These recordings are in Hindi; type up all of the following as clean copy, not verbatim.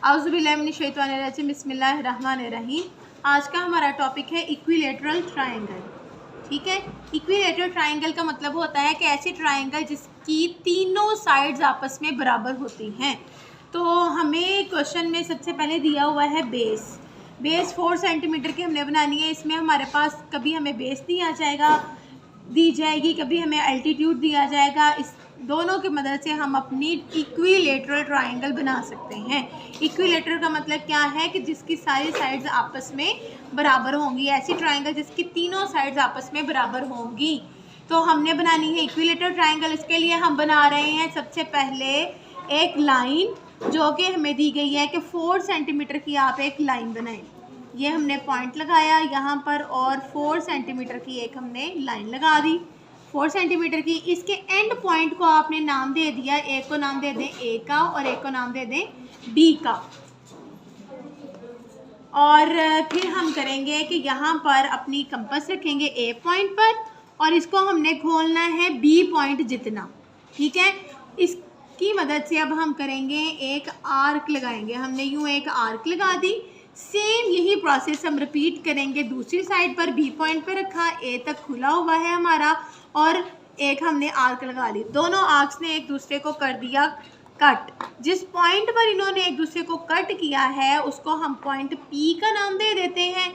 औज़ुबिल्लाहिमिनश्शैतानिर्रजीम बिस्मिल्लाहिर्रहमानिर्रहीम। आज का हमारा टॉपिक है इक्विलेटरल ट्रायंगल। ठीक है, इक्विलेटरल ट्रायंगल का मतलब होता है कि ऐसे ट्रायंगल जिसकी तीनों साइड्स आपस में बराबर होती हैं। तो हमें क्वेश्चन में सबसे पहले दिया हुआ है बेस 4 सेंटीमीटर की हमने बनानी है। इसमें हमारे पास कभी हमें बेस दी जाएगी, कभी हमें अल्टीट्यूड दिया जाएगा। इस दोनों की मदद से हम अपनी इक्विलेटरल ट्रायंगल बना सकते हैं। इक्विलेटरल का मतलब क्या है कि जिसकी सारी साइड्स आपस में बराबर होंगी, ऐसी ट्रायंगल जिसकी तीनों साइड्स आपस में बराबर होंगी। तो हमने बनानी है इक्विलेटरल ट्रायंगल। इसके लिए हम बना रहे हैं सबसे पहले एक लाइन जो कि हमें दी गई है कि 4 सेंटीमीटर की आप एक लाइन बनाएं। ये हमने पॉइंट लगाया यहाँ पर और 4 सेंटीमीटर की एक हमने लाइन लगा दी 4 सेंटीमीटर की। इसके एंड पॉइंट को आपने नाम दे दिया, एक को नाम दे दें ए का और एक को नाम दे दें बी का। और फिर हम करेंगे कि यहाँ पर अपनी कंपास रखेंगे ए पॉइंट पर और इसको हमने खोलना है बी पॉइंट जितना। ठीक है, इसकी मदद से अब हम करेंगे एक आर्क लगाएंगे। हमने यूँ एक आर्क लगा दी। सेम यही प्रोसेस हम रिपीट करेंगे दूसरी साइड पर। बी पॉइंट पर रखा, ए तक खुला हुआ है हमारा और एक हमने आर्क लगा ली। दोनों आर्क्स ने एक दूसरे को कर दिया कट। जिस पॉइंट पर इन्होंने एक दूसरे को कट किया है उसको हम पॉइंट पी का नाम दे देते हैं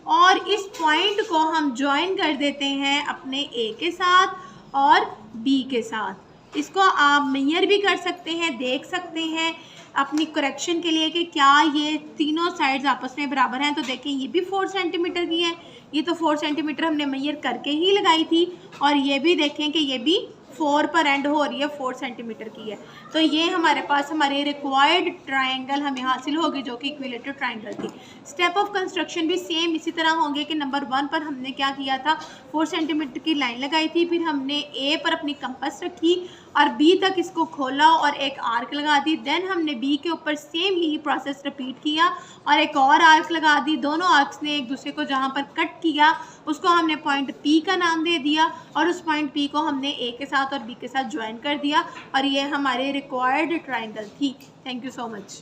और इस पॉइंट को हम ज्वाइन कर देते हैं अपने ए के साथ और बी के साथ। इसको आप मेजर भी कर सकते हैं, देख सकते हैं अपनी करेक्शन के लिए कि क्या ये तीनों साइड्स आपस में बराबर हैं। तो देखें ये भी 4 सेंटीमीटर की है, ये तो 4 सेंटीमीटर हमने मेजर करके ही लगाई थी और ये भी देखें कि ये भी 4 पर एंड हो रही है, 4 सेंटीमीटर की है। तो ये हमारे पास हमारे रिक्वायर्ड ट्रायंगल हमें हासिल होगी जो कि इक्विलेटरल ट्रायंगल थी। स्टेप ऑफ कंस्ट्रक्शन भी सेम इसी तरह होंगे कि नंबर 1 पर हमने क्या किया था, 4 सेंटीमीटर की लाइन लगाई थी, फिर हमने ए पर अपनी कंपास रखी और बी तक इसको खोला और एक आर्क लगा दी। देन हमने बी के ऊपर सेम यही प्रोसेस रिपीट किया और एक और आर्क लगा दी। दोनों आर्क्स ने एक दूसरे को जहाँ पर कट किया उसको हमने पॉइंट पी का नाम दे दिया और उस पॉइंट पी को हमने ए के साथ और बी के साथ ज्वाइन कर दिया और ये हमारे रिक्वायर्ड ट्रायंगल थी। Thank you so much.